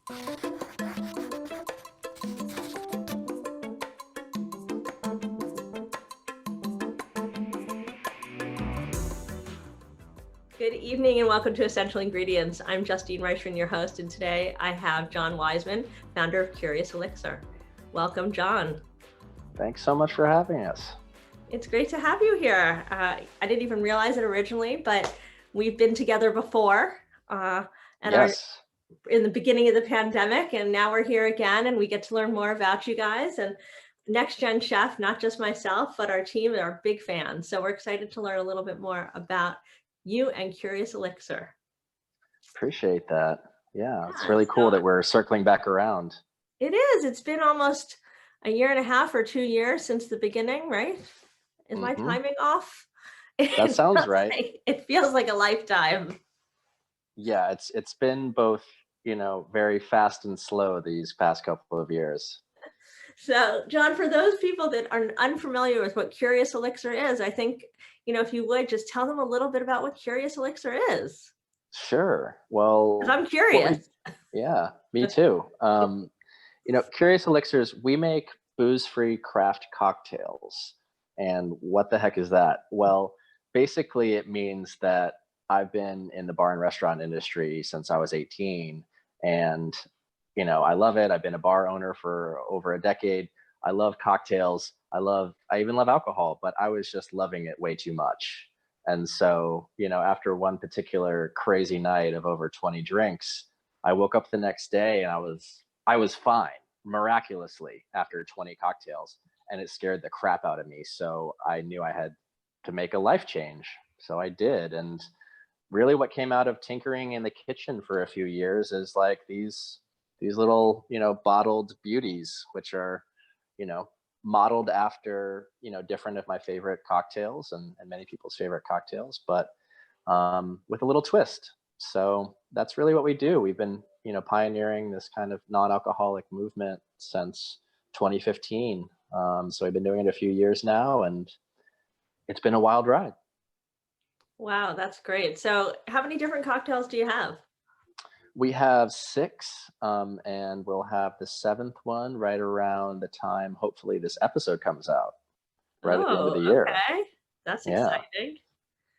Good evening and welcome to Essential Ingredients. I'm Justine Reichman, your host, and today I have John Wiseman, founder of Curious Elixir. Welcome, John. Thanks so much for having us. It's great to have you here. I didn't even realize it originally, but we've been together before Yes. in the beginning of the pandemic, and now we're here again and we get to learn more about you guys. And Next Gen Chef, not just myself, but our team are big fans. So we're excited to learn a little bit more about you and Curious Elixir. Appreciate that. Yeah, it's really cool that we're circling back around. It is. It's been almost a year and a half or 2 years since the beginning, right? Is my timing off? That sounds right. It feels like a lifetime. Yeah, it's been both, very fast and slow these past couple of years. So, John, for those people that are unfamiliar with what Curious Elixir is, I think, if you would just tell them a little bit about what Curious Elixir is. Sure. Well, 'Cause I'm curious. Yeah, me too. Curious Elixirs, we make booze-free craft cocktails. And what the heck is that? Well, basically it means that I've been in the bar and restaurant industry since I was 18. And, I love it. I've been a bar owner for over a decade. I love cocktails. I even love alcohol, but I was just loving it way too much. And so, after one particular crazy night of over 20 drinks, I woke up the next day and I was fine, miraculously, after 20 cocktails, and it scared the crap out of me. So I knew I had to make a life change. So I did. And really what came out of tinkering in the kitchen for a few years is like these little, bottled beauties, which are, modeled after, different of my favorite cocktails and many people's favorite cocktails, but with a little twist. So that's really what we do. We've been, pioneering this kind of non-alcoholic movement since 2015. So we've been doing it a few years now, and it's been a wild ride. Wow, that's great. So how many different cocktails do you have? We have 6, and we'll have the 7th one right around the time, hopefully, this episode comes out, right at the end of the year. Okay. That's exciting.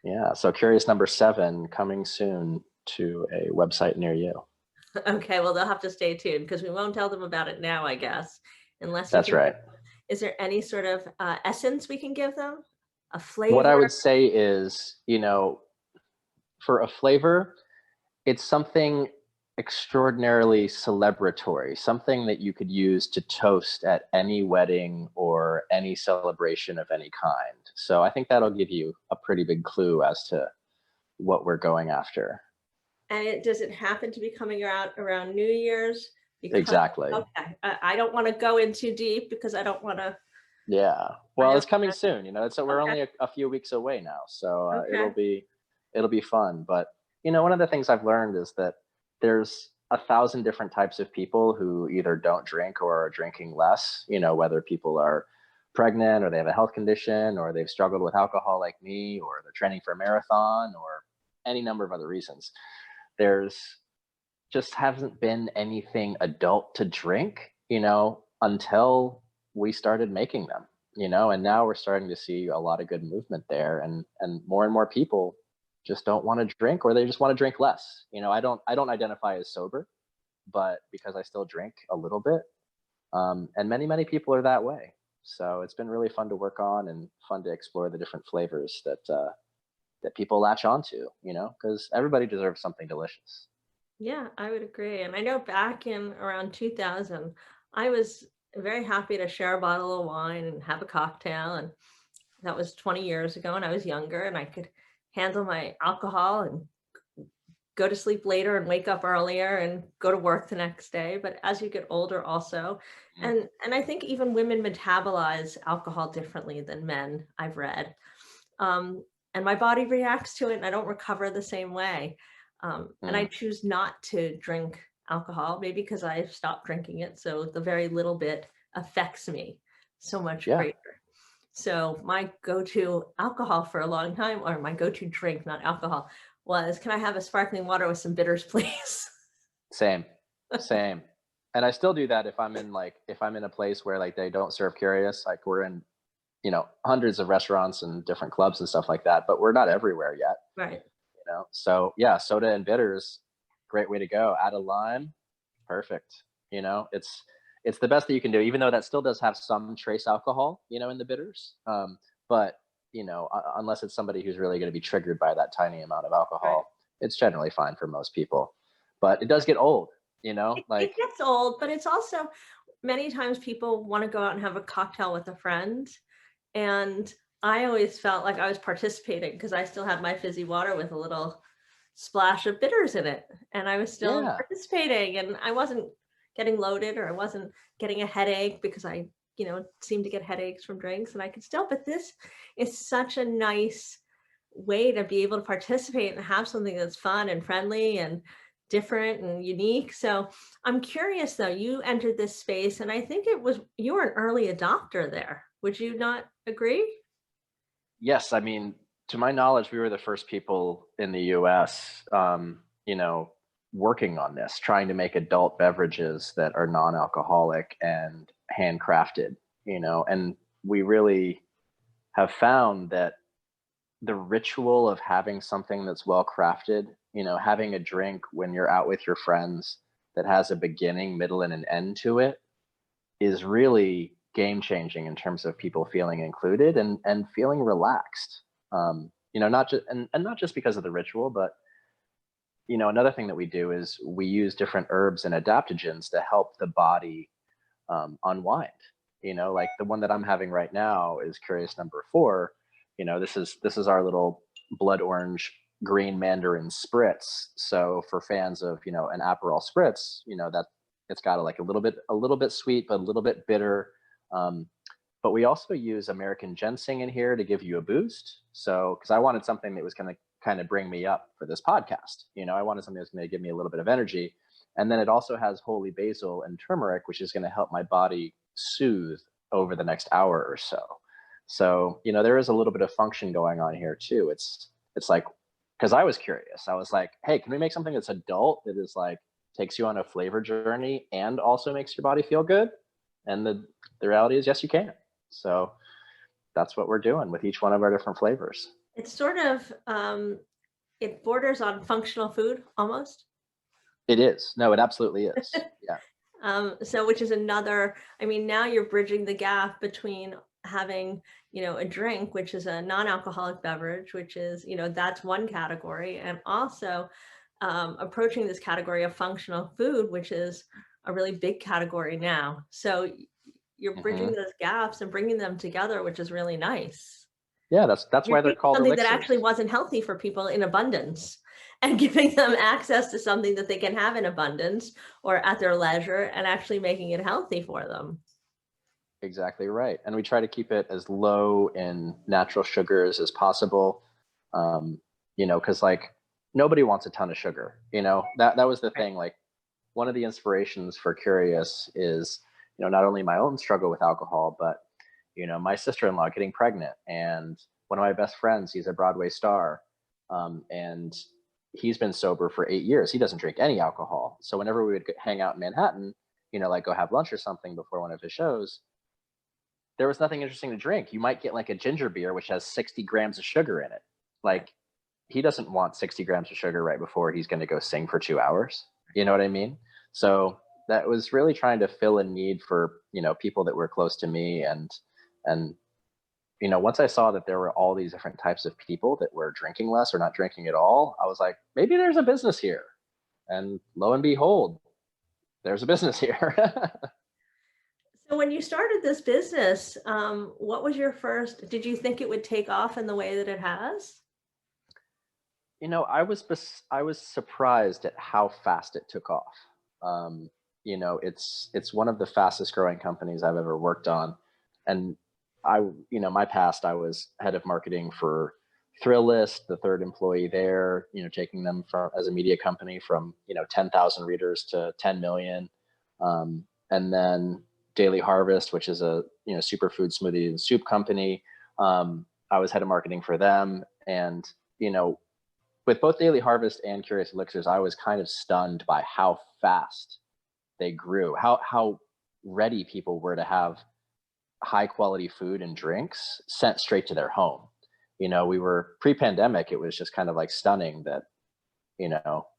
Yeah. So Curious number 7 coming soon to a website near you. Okay, well, they'll have to stay tuned because we won't tell them about it now, I guess, unless That's right. Is there any sort of essence we can give them? A flavor? What I would say is, for a flavor, it's something extraordinarily celebratory, something that you could use to toast at any wedding or any celebration of any kind. So I think that'll give you a pretty big clue as to what we're going after. And does it happen to be coming out around New Year's? Exactly. Okay. I don't want to go in too deep because I don't want to. Yeah. Well, it's coming soon, so we're only a few weeks away now. So it'll be fun. But, one of the things I've learned is that there's 1,000 different types of people who either don't drink or are drinking less, whether people are pregnant or they have a health condition or they've struggled with alcohol like me, or they're training for a marathon or any number of other reasons. There's just hasn't been anything adult to drink, until we started making them, and now we're starting to see a lot of good movement there, and more people just don't want to drink, or they just want to drink less. I don't identify as sober, but because I still drink a little bit, and many people are that way. So it's been really fun to work on and fun to explore the different flavors that people latch onto, because everybody deserves something delicious. Yeah, I would agree. And I know back in around 2000, I was very happy to share a bottle of wine and have a cocktail. And that was 20 years ago, and I was younger and I could handle my alcohol and go to sleep later and wake up earlier and go to work the next day. But as you get older also, and I think even women metabolize alcohol differently than men, I've read. And my body reacts to it and I don't recover the same way. And I choose not to drink alcohol, maybe because I've stopped drinking it. So the very little bit affects me so much greater. So my go-to alcohol for a long time, or my go-to drink, not alcohol, was, can I have a sparkling water with some bitters, please? Same. Same. And I still do that if I'm in a place where like they don't serve Curious, like we're in, hundreds of restaurants and different clubs and stuff like that, but we're not everywhere yet, Right. So yeah, soda and bitters, great way to go. Add a lime, perfect. It's the best that you can do, even though that still does have some trace alcohol, in the bitters. But unless it's somebody who's really going to be triggered by that tiny amount of Right. alcohol, it's generally fine for most people. But it does get old, It gets old, but it's also many times people want to go out and have a cocktail with a friend. And I always felt like I was participating because I still had my fizzy water with a little splash of bitters in it. And I was still yeah, participating and I wasn't getting loaded or I wasn't getting a headache because I, seemed to get headaches from drinks and I could still, but this is such a nice way to be able to participate and have something that's fun and friendly and different and unique. So I'm curious though, you entered this space and I think you were an early adopter there. Would you not agree? yes. I mean, to my knowledge, we were the first people in the US, working on this, trying to make adult beverages that are non-alcoholic and handcrafted, and we really have found that the ritual of having something that's well crafted, having a drink when you're out with your friends that has a beginning, middle, and an end to it is really game changing in terms of people feeling included and feeling relaxed. Not just and not just because of the ritual, but another thing that we do is we use different herbs and adaptogens to help the body unwind. Like the one that I'm having right now is Curious number 4. This is our little blood orange green mandarin spritz. So for fans of an Aperol spritz, that it's got a little bit sweet but a little bit bitter. But we also use American ginseng in here to give you a boost. So because I wanted something that was going to kind of bring me up for this podcast, I wanted something that's going to give me a little bit of energy. And then it also has holy basil and turmeric, which is going to help my body soothe over the next hour or so. So, there is a little bit of function going on here too. It's like, because I was curious. I was like, hey, can we make something that's adult that is like takes you on a flavor journey and also makes your body feel good? And the reality is, yes, you can. So that's what we're doing with each one of our different flavors. It's sort of it borders on functional food almost. It is. No, it absolutely is. Yeah. So which is another, I mean, now you're bridging the gap between having, a drink, which is a non-alcoholic beverage, which is, that's one category, and also approaching this category of functional food, which is a really big category now. So you're bridging hmm those gaps and bringing them together, which is really nice. Yeah, that's You're why they're taking called something that actually elixirs. wasn't healthy for people in abundance and giving them access to something that they can have in abundance or at their leisure and actually making it healthy for them. Exactly right. And we try to keep it as low in natural sugars as possible. Because like nobody wants a ton of sugar. That was the Right. thing. Like one of the inspirations for Curious is, not only my own struggle with alcohol, but my sister-in-law getting pregnant, and one of my best friends, he's a Broadway star, and he's been sober for 8 years. He doesn't drink any alcohol. So whenever we would hang out in Manhattan, like go have lunch or something before one of his shows, there was nothing interesting to drink. You might get like a ginger beer, which has 60 grams of sugar in it. Like he doesn't want 60 grams of sugar right before he's going to go sing for 2 hours. You know what I mean? So that was really trying to fill a need for, people that were close to me. And, once I saw that there were all these different types of people that were drinking less or not drinking at all, I was like, maybe there's a business here. And lo and behold, there's a business here. So when you started this business, what was your first, did you think it would take off in the way that it has? I was surprised at how fast it took off. It's one of the fastest growing companies I've ever worked on, and my past, I was head of marketing for Thrillist, the third employee there. Taking them from as a media company from 10,000 readers to 10 million, and then Daily Harvest, which is a superfood smoothie and soup company. I was head of marketing for them, and with both Daily Harvest and Curious Elixirs, I was kind of stunned by how fast they grew, how ready people were to have high quality food and drinks sent straight to their home. We were pre-pandemic, it was just kind of like stunning that,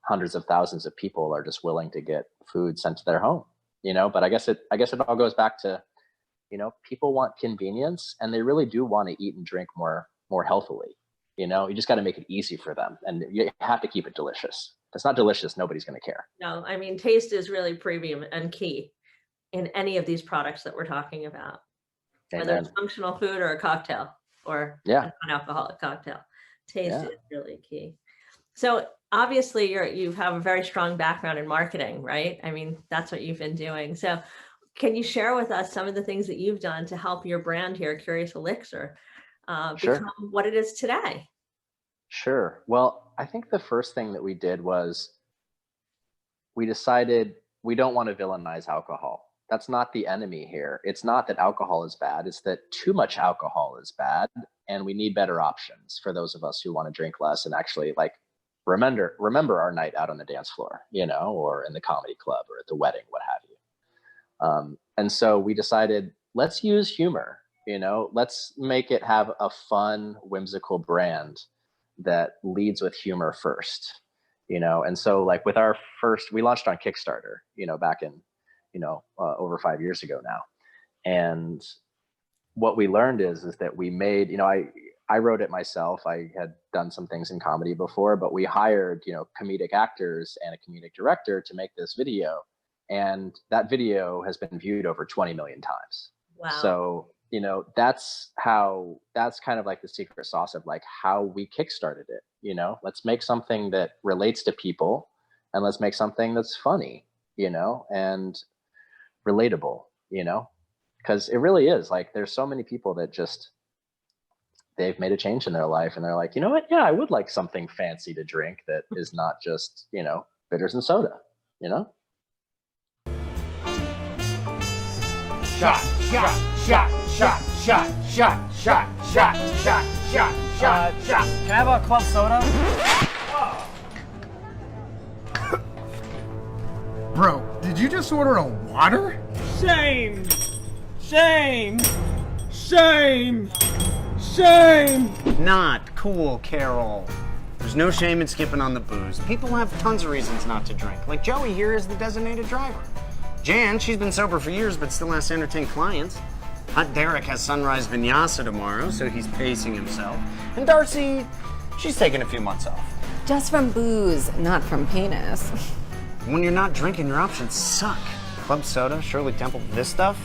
hundreds of thousands of people are just willing to get food sent to their home, but I guess it all goes back to, people want convenience, and they really do want to eat and drink more healthily. You just got to make it easy for them, and you have to keep it delicious. If it's not delicious, nobody's going to care. No, I mean, taste is really premium and key in any of these products that we're talking about. Amen. Whether it's functional food or a cocktail or an alcoholic cocktail, taste is really key. So obviously you have a very strong background in marketing, right? I mean, that's what you've been doing. So can you share with us some of the things that you've done to help your brand here, Curious Elixir, become what it is today? Sure. Well, I think the first thing that we did was we decided we don't want to villainize alcohol. That's not the enemy here. It's not that alcohol is bad. It's that too much alcohol is bad, and we need better options for those of us who want to drink less and actually remember our night out on the dance floor, or in the comedy club or at the wedding, what have you. And so we decided, let's use humor, let's make it have a fun, whimsical brand that leads with humor first, and so with we launched on Kickstarter, back in, over 5 years ago now. And what we learned is that we made, I wrote it myself. I had done some things in comedy before, but we hired, comedic actors and a comedic director to make this video. And that video has been viewed over 20 million times. Wow. So, that's kind of like the secret sauce of how we kickstarted it. Let's make something that relates to people, and let's make something that's funny, and relatable, because it really is there's so many people that just, they've made a change in their life, and they're like, you know what? Yeah, I would like something fancy to drink that is not just, bitters and soda, Shot, shot, shot, shot, shot, shot, shot, shot, shot, shot, shot, shot. Can I have a club soda? Bro, did you just order a water? Shame! Shame! Shame! Shame! Not cool, Carol. There's no shame in skipping on the booze. People have tons of reasons not to drink. Like Joey here is the designated driver. Jan, she's been sober for years but still has to entertain clients. Hot Derek has sunrise vinyasa tomorrow, so he's pacing himself. And Darcy, she's taking a few months off. Just from booze, not from penis. When you're not drinking, your options suck. Club soda, Shirley Temple, this stuff.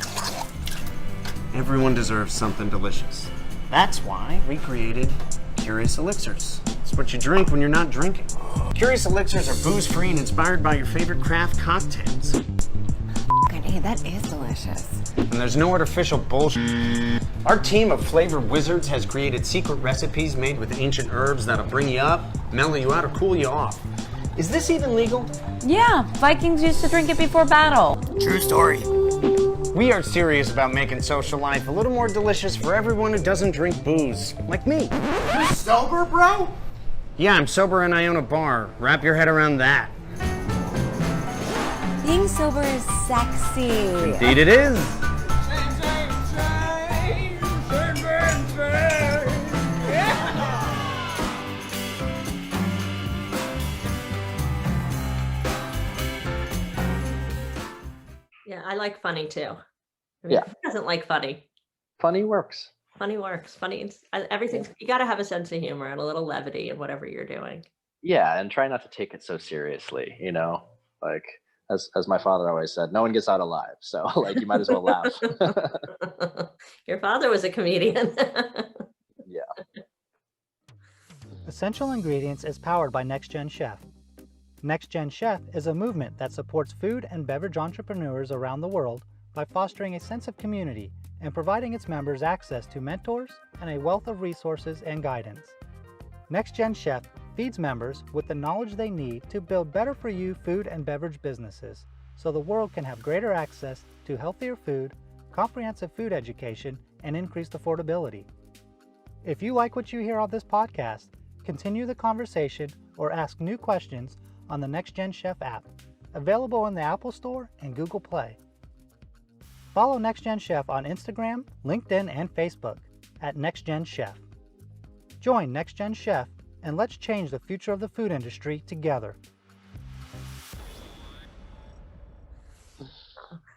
Everyone deserves something delicious. That's why we created Curious Elixirs. It's what you drink when you're not drinking. Curious Elixirs are booze-free and inspired by your favorite craft cocktails. Hey, that is delicious. And there's no artificial bullshit. Our team of flavor wizards has created secret recipes made with ancient herbs that'll bring you up, mellow you out, or cool you off. Is this even legal? Yeah, Vikings used to drink it before battle. True story. We are serious about making social life a little more delicious for everyone who doesn't drink booze, like me. You sober, bro? Yeah, I'm sober and I own a bar. Wrap your head around that. Being sober is sexy. Indeed it is. Yeah, I like funny too. Yeah. Who doesn't like funny? Funny works. Funny works. Funny. Everything's, you got to have a sense of humor and a little levity in whatever you're doing. Yeah, and try not to take it so seriously, as my father always said, no one gets out alive. So you might as well laugh. Your father was a comedian. Yeah. Essential Ingredients is powered by Next Gen Chef. Next Gen Chef is a movement that supports food and beverage entrepreneurs around the world by fostering a sense of community and providing its members access to mentors and a wealth of resources and guidance. Next Gen Chef feeds members with the knowledge they need to build better for you food and beverage businesses so the world can have greater access to healthier food, comprehensive food education, and increased affordability. If you like what you hear on this podcast, continue the conversation or ask new questions on the Next Gen Chef app. available in the Apple Store and Google Play. Follow NextGen Chef on Instagram, LinkedIn, and Facebook at NextGen Chef. Join NextGen Chef and let's change the future of the food industry together.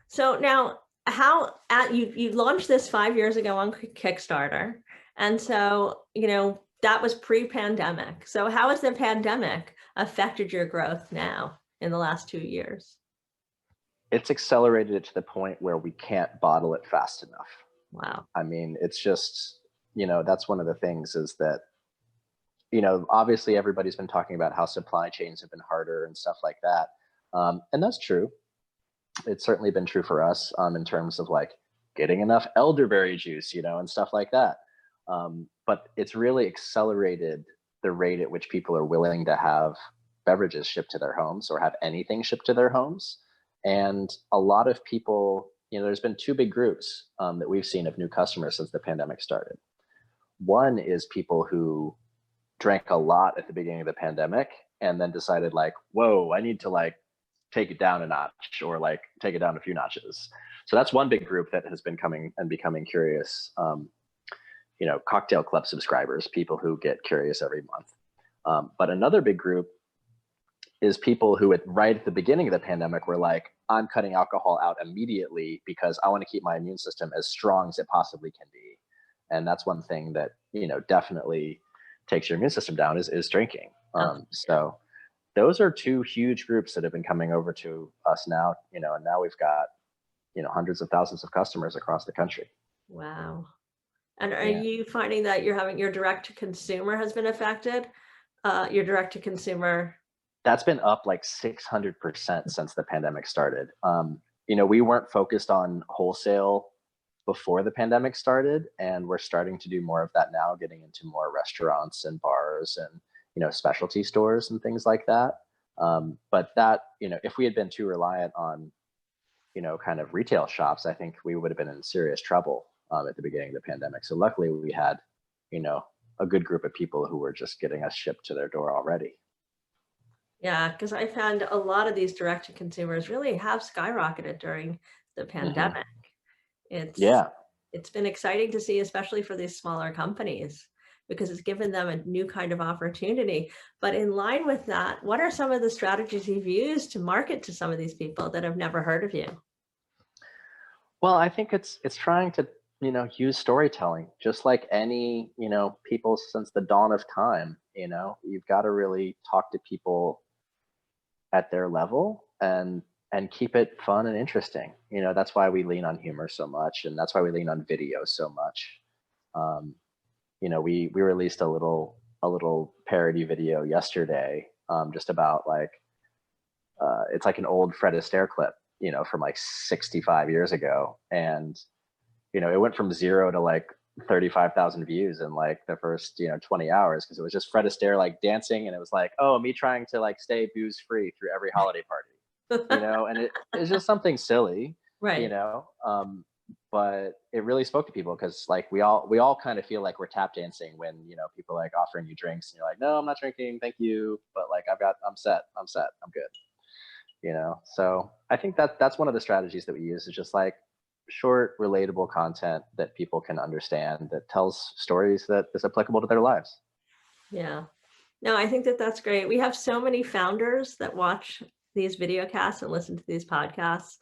So now, you launched this 5 years ago on Kickstarter, and so that was pre-pandemic. So how has the pandemic affected your growth now in the last 2 years? It's accelerated it to the point where we can't bottle it fast enough. Wow. I mean, it's just, that's one of the things is that, obviously everybody's been talking about how supply chains have been harder and stuff like that. And that's true. It's certainly been true for us in terms of like getting enough elderberry juice, and stuff like that. But it's really accelerated the rate at which people are willing to have beverages shipped to their homes or have anything shipped to their homes. And a lot of people, there's been two big groups that we've seen of new customers since the pandemic started. One is people who drank a lot at the beginning of the pandemic and then decided like, whoa, I need to like take it down a notch or like take it down a few notches. So that's one big group that has been coming and becoming Curious, cocktail club subscribers, people who get Curious every month. But another big group is people who right at the beginning of the pandemic were like, I'm cutting alcohol out immediately because I want to keep my immune system as strong as it possibly can be. And that's one thing that, definitely takes your immune system down is drinking. So those are two huge groups that have been coming over to us now, and now we've got, hundreds of thousands of customers across the country. Wow. And are you finding that your direct to consumer has been affected? Your direct to consumer? That's been up like 600% since the pandemic started. We weren't focused on wholesale before the pandemic started, and we're starting to do more of that now, getting into more restaurants and bars and, specialty stores and things like that. But that, if we had been too reliant on, kind of retail shops, I think we would have been in serious trouble at the beginning of the pandemic. So luckily we had, a good group of people who were just getting us shipped to their door already. Yeah, because I found a lot of these direct to consumers really have skyrocketed during the pandemic. It's been exciting to see, especially for these smaller companies, because it's given them a new kind of opportunity. But in line with that, what are some of the strategies you've used to market to some of these people that have never heard of you? Well, I think it's trying to, use storytelling, just like any, people since the dawn of time. You've got to really talk to people at their level and keep it fun and interesting. That's why we lean on humor so much, and that's why we lean on video so much. We released a little parody video yesterday, just about like it's like an old Fred Astaire clip, from like 65 years ago, and it went from 0 to like 35,000 views in like the first 20 hours, because it was just Fred Astaire like dancing, and it was like, oh, me trying to like stay booze free through every holiday party, and it's just something silly, right? But it really spoke to people, because like we all kind of feel like we're tap dancing when people like offering you drinks and you're like, no, I'm not drinking, thank you, but like I'm set, I'm good, So I think that's one of the strategies that we use, is just like short, relatable content that people can understand, that tells stories that is applicable to their lives. Yeah. No, I think that's great. We have so many founders that watch these video casts and listen to these podcasts.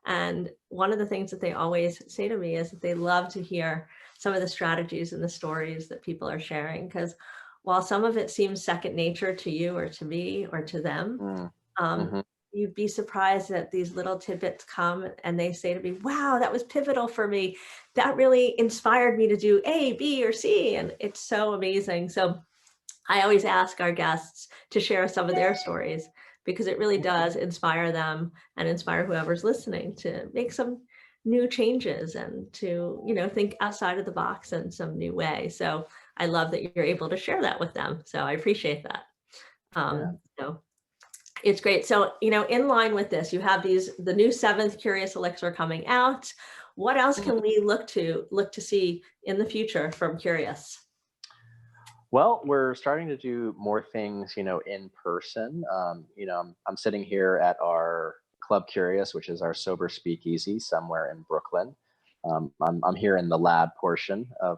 And one of the things that they always say to me is that they love to hear some of the strategies and the stories that people are sharing. Because while some of it seems second nature to you or to me or to them, you'd be surprised that these little tidbits come and they say to me, wow, that was pivotal for me. That really inspired me to do A, B, or C. And it's so amazing. So I always ask our guests to share some of their stories, because it really does inspire them and inspire whoever's listening to make some new changes and to, think outside of the box in some new way. So I love that you're able to share that with them. So I appreciate that. It's great. So, in line with this, you have the new 7th Curious Elixir coming out. What else can we look to see in the future from Curious? Well, we're starting to do more things, in person. I'm sitting here at our Club Curious, which is our sober speakeasy somewhere in Brooklyn. I'm here in the lab portion of,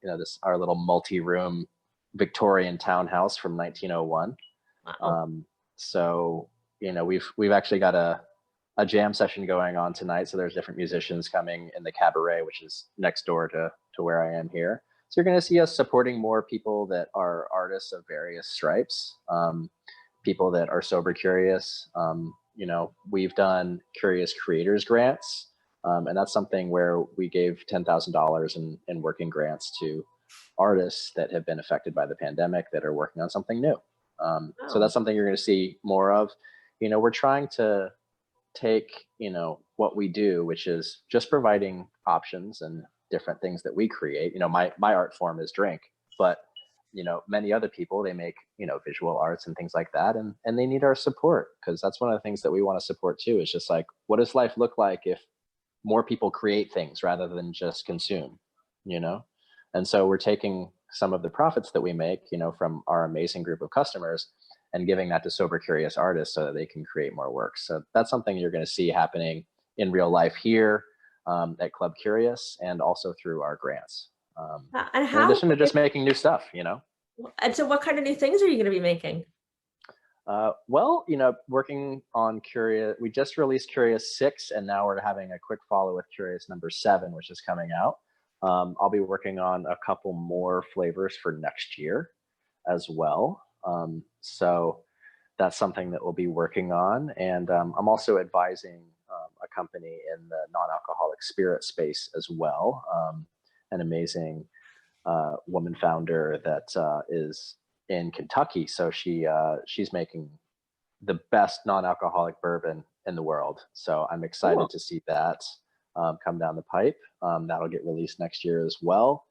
this our little multi-room Victorian townhouse from 1901. Wow. So, we've actually got a jam session going on tonight. So there's different musicians coming in the cabaret, which is next door to where I am here. So you're going to see us supporting more people that are artists of various stripes, people that are sober curious. We've done Curious Creators grants, and that's something where we gave $10,000 in working grants to artists that have been affected by the pandemic that are working on something new. So that's something you're going to see more of. We're trying to take, what we do, which is just providing options and different things that we create. My art form is drink, but many other people, they make, visual arts and things like that. And they need our support, because that's one of the things that we want to support too. Is just like, what does life look like if more people create things rather than just consume, And so we're taking some of the profits that we make, from our amazing group of customers and giving that to sober curious artists so that they can create more work. So that's something you're going to see happening in real life here at Club Curious, and also through our grants. And in addition to just making new stuff, And so what kind of new things are you going to be making? Working on Curious, we just released Curious 6, and now we're having a quick follow with Curious number 7, which is coming out. I'll be working on a couple more flavors for next year as well. So that's something that we'll be working on. And I'm also advising a company in the non-alcoholic spirit space as well. An amazing woman founder that is in Kentucky. So she's making the best non-alcoholic bourbon in the world. So I'm excited to see that come down the pipe. That'll get released next year as well.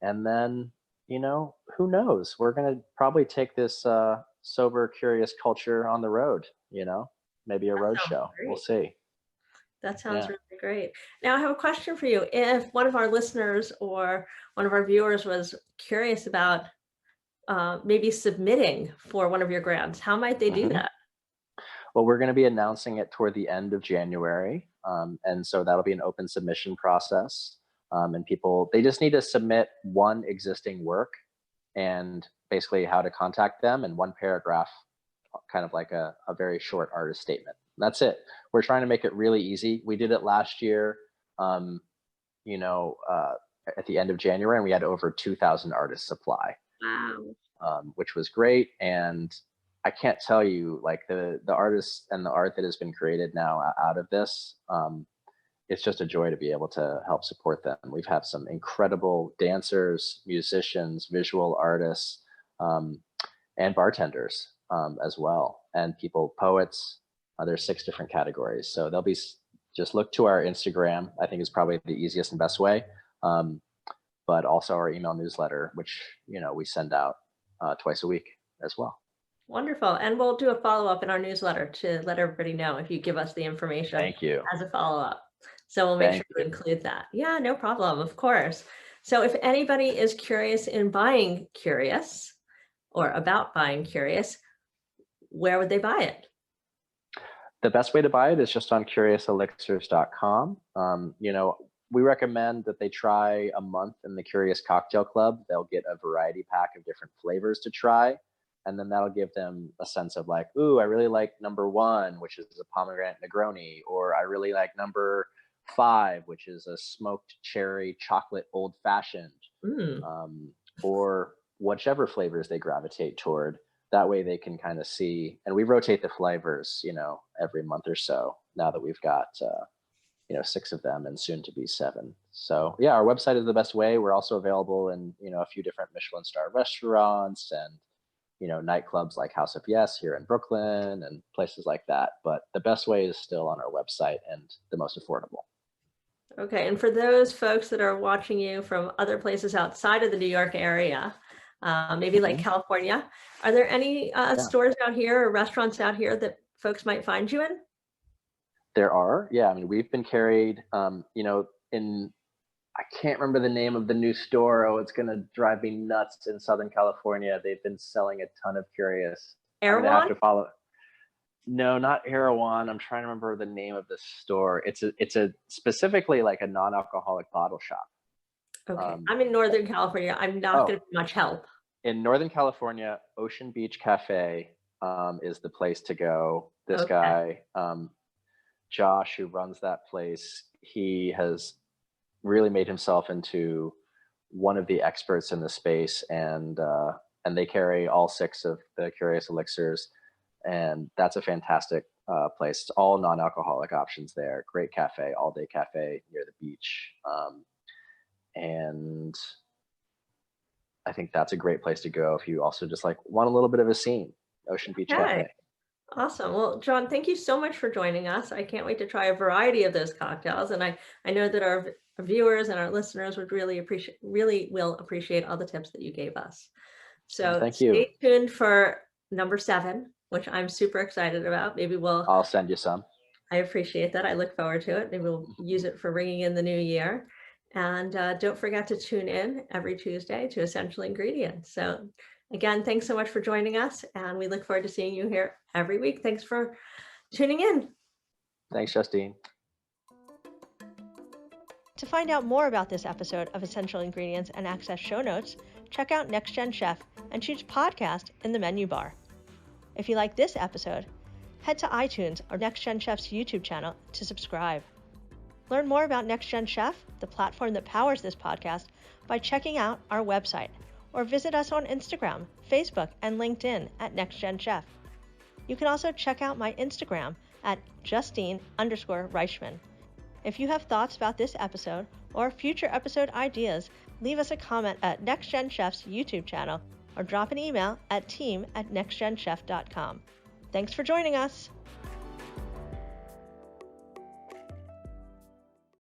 And then, who knows? We're going to probably take this sober, curious culture on the road, maybe a road show. We'll see. That sounds really great. Now I have a question for you. If one of our listeners or one of our viewers was curious about maybe submitting for one of your grants, how might they do that? Well, we're going to be announcing it toward the end of January. And so that'll be an open submission process. And people, they just need to submit one existing work and basically how to contact them in one paragraph, kind of like a very short artist statement. That's it. We're trying to make it really easy. We did it last year, at the end of January, and we had over 2,000 artists apply. Wow. Which was great. And I can't tell you, like, the artists and the art that has been created now out of this, it's just a joy to be able to help support them. We've had some incredible dancers, musicians, visual artists, and bartenders as well, and poets. There's 6 different categories. So they'll be, just look to our Instagram, I think is probably the easiest and best way. But also our email newsletter, which, we send out twice a week as well. Wonderful. And we'll do a follow-up in our newsletter to let everybody know if you give us the information. Thank you. As a follow-up. So we'll make sure to include that. Yeah, no problem. Of course. So if anybody is curious in buying Curious or about buying Curious, where would they buy it? The best way to buy it is just on curiouselixirs.com. We recommend that they try a month in the Curious Cocktail Club. They'll get a variety pack of different flavors to try. And then that'll give them a sense of like, ooh, I really like number 1, which is a pomegranate Negroni, or I really like number 5, which is a smoked cherry chocolate old fashioned, or whichever flavors they gravitate toward. That way they can kind of see, and we rotate the flavors, every month or so, now that we've got, 6 of them and soon to be 7. So yeah, our website is the best way. We're also available in, a few different Michelin star restaurants and, nightclubs like House of Yes here in Brooklyn and places like that. But the best way is still on our website and the most affordable. Okay. And for those folks that are watching you from other places outside of the New York area, maybe like California, are there any stores out here or restaurants out here that folks might find you in? There are. Yeah. I mean, we've been carried, in I can't remember the name of the new store. Oh, it's gonna drive me nuts in Southern California. They've been selling a ton of Curious. I'm gonna have Erewhon? to follow. No, not Erewhon. I'm trying to remember the name of the store. It's a specifically like a non-alcoholic bottle shop. Okay. I'm in Northern California. I'm not going to be much help. In Northern California, Ocean Beach Cafe is the place to go. This Okay. guy, Josh, who runs that place, he has really made himself into one of the experts in the space, and they carry all 6 of the Curious Elixirs, and that's a fantastic place. It's all non-alcoholic options there. Great cafe, all-day cafe near the beach, and I think that's a great place to go if you also just like want a little bit of a scene. Ocean Beach Cafe. Awesome. Well, John, thank you so much for joining us. I can't wait to try a variety of those cocktails, and I know that our viewers and our listeners would really will appreciate all the tips that you gave us. So Thank you. Stay tuned for number 7, which I'm super excited about. I'll send you some. I appreciate that. I look forward to it. Maybe we'll use it for ringing in the new year. And don't forget to tune in every Tuesday to Essential Ingredients. So again, thanks so much for joining us, and we look forward to seeing you here every week. Thanks for tuning in. Thanks, Justine. To find out more about this episode of Essential Ingredients and access show notes, check out Next Gen Chef and choose podcast in the menu bar. If you like this episode, head to iTunes or Next Gen Chef's YouTube channel to subscribe. Learn more about Next Gen Chef, the platform that powers this podcast, by checking out our website, or visit us on Instagram, Facebook, and LinkedIn at Next Gen Chef. You can also check out my Instagram at Justine_Reichman. If you have thoughts about this episode or future episode ideas, leave us a comment at Next Gen Chef's YouTube channel or drop an email at team@nextgenchef.com. Thanks for joining us.